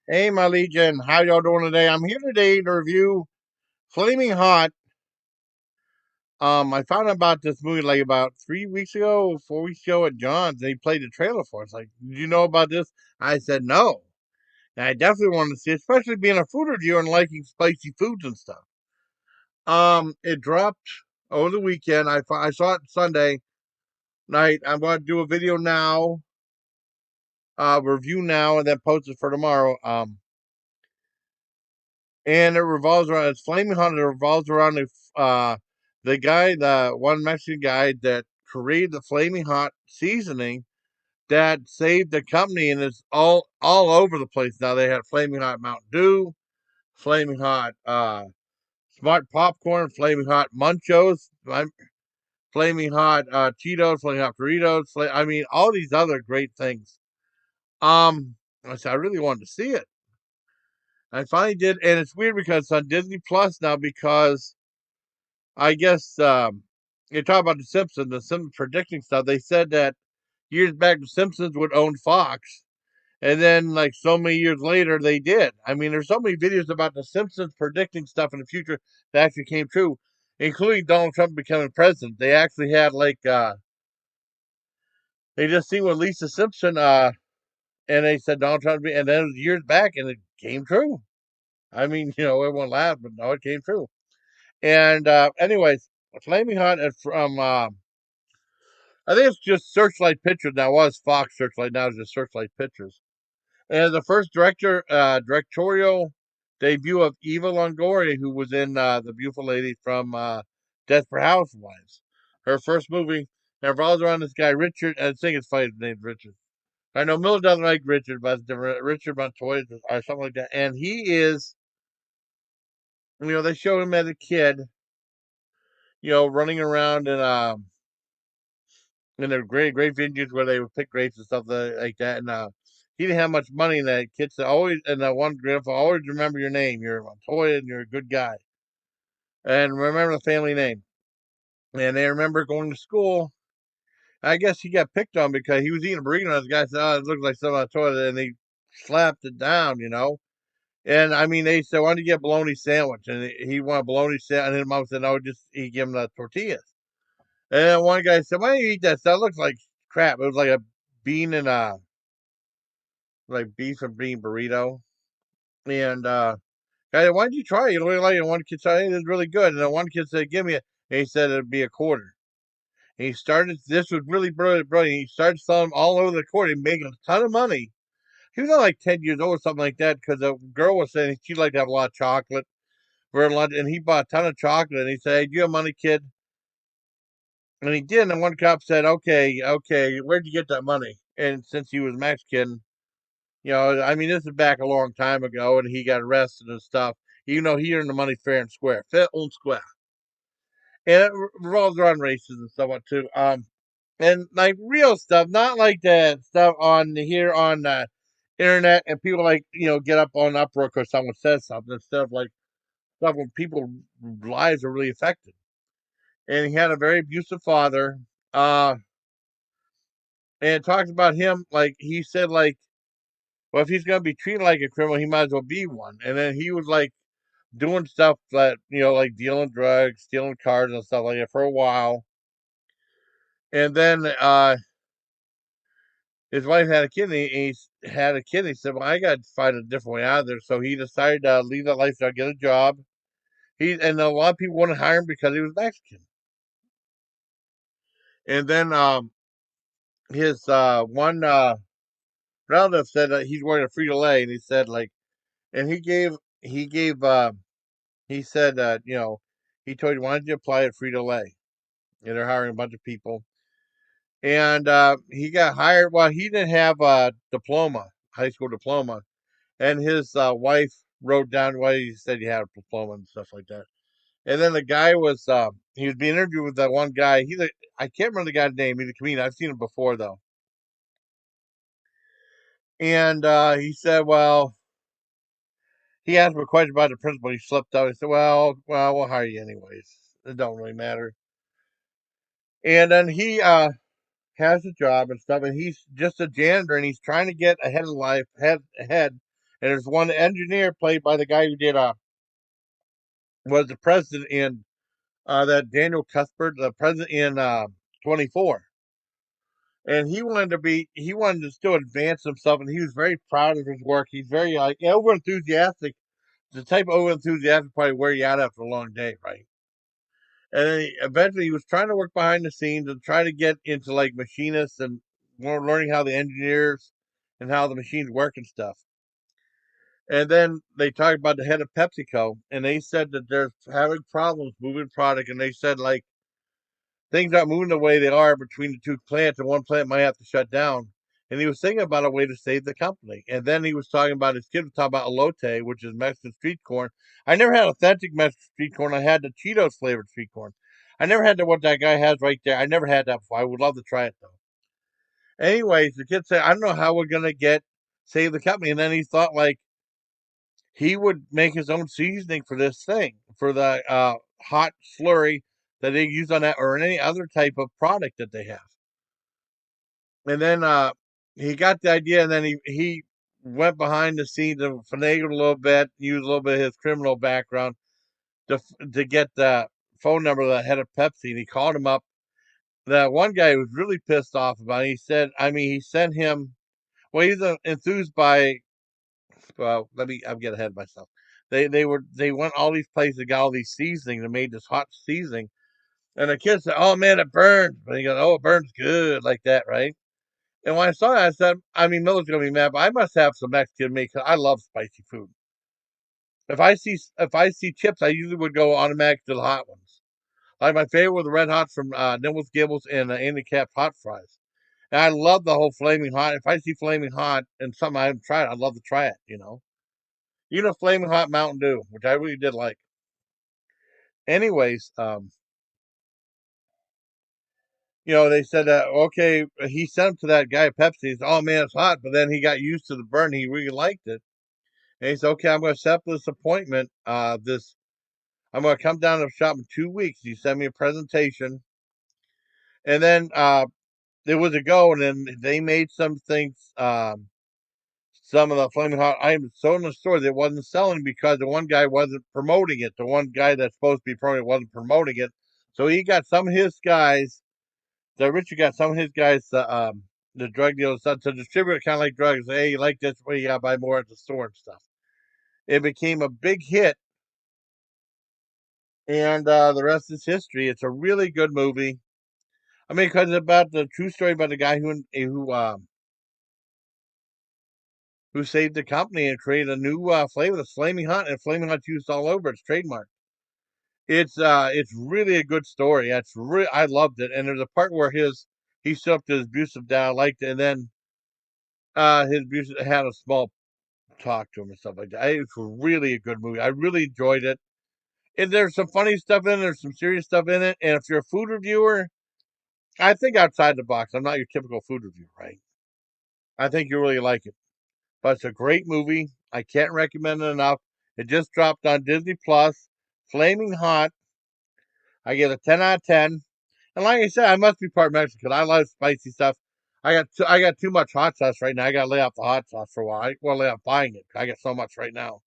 Hey, my legion, how y'all doing today? I'm here today to review Flaming Hot. I found out about this movie like about 3 weeks ago, 4 weeks ago at John's. They played the trailer for it. It's like, did you know about this? I said no. And I definitely wanted to see it, especially being a food reviewer and liking spicy foods and stuff. It dropped over the weekend. I saw it Sunday night. I'm going to do a video now, review now, and then post it for tomorrow. And it revolves around it's Flaming Hot. It revolves around the guy, the one Mexican guy that created the Flaming Hot seasoning that saved the company, and it's all over the place now. They had Flaming Hot Mountain Dew, Flaming Hot Smart Popcorn, Flaming Hot Munchos, Flaming Hot Cheetos, Flaming Hot Doritos. I mean, all these other great things. I said I really wanted to see it. I finally did, and it's weird because it's on Disney Plus now because I guess you talk about the Simpsons predicting stuff. They said that years back the Simpsons would own Fox, and then like so many years later they did. I mean, there's so many videos about the Simpsons predicting stuff in the future that actually came true, including Donald Trump becoming president. They actually had they just seen with Lisa Simpson and they said Donald Trump, and then it was years back, and it came true. I mean, everyone laughed, but no, it came true. And anyways, Flaming Hot is from I think it's just Searchlight Pictures now. It was Fox Searchlight, now it's just Searchlight Pictures. And the first directorial debut of Eva Longoria, who was in The Beautiful Lady from Desperate Housewives. Her first movie revolves around this guy, Richard. I think it's funny his name's Richard. I know Miller doesn't like Richard, but it's different. Richard Montoya or something like that. And he is, they show him as a kid, running around in their great vineyards where they would pick grapes and stuff like that. And he didn't have much money. And that kid said, always, and that one grandpa, always remember your name. You're Montoya and you're a good guy. And remember the family name. And they remember going to school. I guess he got picked on because he was eating a burrito. And the guy said, oh, it looks like some Montoya. And they slapped it down. And I mean, they said, why don't you get a bologna sandwich? And he wanted a bologna sandwich. And his mom said, no, just he give him the tortillas. And then one guy said, why don't you eat that stuff? It looks like crap. It was like a bean and beef and bean burrito. And guy, why don't you try it? You really like it. And one kid said, hey, it's really good. And then one kid said, give me it. And he said it'd be a quarter. And he started, this was really brilliant. He started selling them all over the court and making a ton of money. He was only like 10 years old or something like that because the girl was saying she'd like to have a lot of chocolate for lunch. And he bought a ton of chocolate. And he said, hey, do you have money, kid? And he did. And one cop said, okay, where'd you get that money? And since he was Mexican, I mean, this is back a long time ago, and he got arrested and stuff. Even though he earned the money fair and square, fair and square, and it revolves around races and stuff too. And like real stuff, not like that stuff on here on the internet, and people like get up on uproar because someone says something instead of like stuff when people lives are really affected. And he had a very abusive father. Uh, and it talks about him like he said like, well, if he's gonna be treated like a criminal, he might as well be one. And then he was like doing stuff that like dealing drugs, stealing cars and stuff like that for a while. And then his wife had a kid, and he had a kid. And he said, "Well, I got to find a different way out of there." So he decided to leave that lifestyle, get a job. And a lot of people wouldn't hire him because he was Mexican. And then his one relative said that he's wearing a Frito Lay, and he said like, and he said that he told you, why don't you apply at Frito Lay? And they're hiring a bunch of people. And he got hired. Well, he didn't have a diploma, high school diploma, and his wife wrote down why he said he had a diploma and stuff like that. And then the guy was he was being interviewed with that one guy. I can't remember the guy's name. He's a comedian. I've seen him before though. And he said, well, he asked him a question about the principal. He slipped out. He said, well, we'll hire you anyways. It don't really matter. And then he has a job and stuff, and he's just a janitor, and he's trying to get ahead of life, ahead. And there's one engineer played by the guy who did was the president in that Daniel Cuthbert, the president in 24. And he wanted to still advance himself, and he was very proud of his work. He's very like over enthusiastic. The type of over enthusiastic probably wear you out after a long day, right? And then eventually he was trying to work behind the scenes and try to get into like machinists and more learning how the engineers and how the machines work and stuff. And then they talked about the head of PepsiCo, and they said that they're having problems moving product, and they said like things aren't moving the way they are between the two plants, and one plant might have to shut down. And he was thinking about a way to save the company. And then he was talking about his kid was talking about elote, which is Mexican street corn. I never had authentic Mexican street corn. I had the Cheetos flavored street corn. I never had what that guy has right there. I never had that before. I would love to try it though. Anyways, the kid said, I don't know how we're gonna get save the company. And then he thought like he would make his own seasoning for this thing, for the hot slurry that they use on that or any other type of product that they have. And then he got the idea, and then he went behind the scenes and finagled a little bit, used a little bit of his criminal background to get the phone number of the head of Pepsi, and he called him up. That one guy was really pissed off about it. He said, I mean, he sent him. Well, he's enthused by. Well, I'm getting ahead of myself. They went all these places, got all these seasonings, and made this hot seasoning. And the kid said, "Oh man, it burns." But he goes, "Oh, it burns good like that, right?" And when I saw that, I said, I mean, Miller's gonna be mad, but I must have some Mexican meat because I love spicy food. If I see chips, I usually would go automatic to the hot ones. Like my favorite were the red hots from Nibbles Gibbles and Andy Cap's hot fries. And I love the whole flaming hot. If I see flaming hot and something I haven't tried, I'd love to try it. Even a flaming hot Mountain Dew, which I really did like. Anyways, they said that okay, he sent him to that guy at Pepsi. He said, "Oh man, it's hot," but then he got used to the burn. He really liked it. And he said, "Okay, I'm going to set up this appointment. I'm going to come down to the shop in 2 weeks." He sent me a presentation, and then there was a go, and then they made some things, some of the flaming hot items so in the store that wasn't selling because the one guy wasn't promoting it. The one guy that's supposed to be promoting it wasn't promoting it. So he got some of his guys. The Richard got some of his guys, the drug dealers, to distribute it kind of like drugs. Hey, you like this? Well, you got to buy more at the store and stuff. It became a big hit, and the rest is history. It's a really good movie. I mean, because it's about the true story about the guy who saved the company and created a new flavor, the Flaming Hot, and Flaming Hot's used all over. It's trademark. It's really a good story. I loved it. And there's a part where he stood up to his abusive dad, I liked it, and then his abusive had a small talk to him and stuff like that. It's really a good movie. I really enjoyed it. And there's some funny stuff in it. There's some serious stuff in it. And if you're a food reviewer, I think outside the box. I'm not your typical food reviewer, right? I think you really like it. But it's a great movie. I can't recommend it enough. It just dropped on Disney Plus. Flaming Hot. I give it a 10 out of 10. And like I said, I must be part Mexican. I love spicy stuff. I got too much hot sauce right now. I got to lay off the hot sauce for a while. I want to lay off buying it. I got so much right now.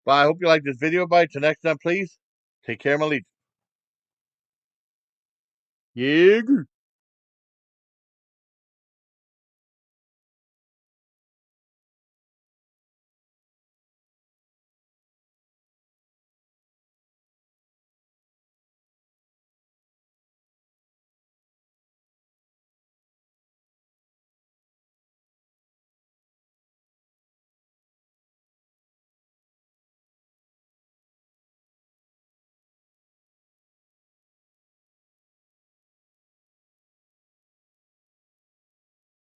But I hope you like this video. Bye. Till next time, please. Take care, my lead. Yeah.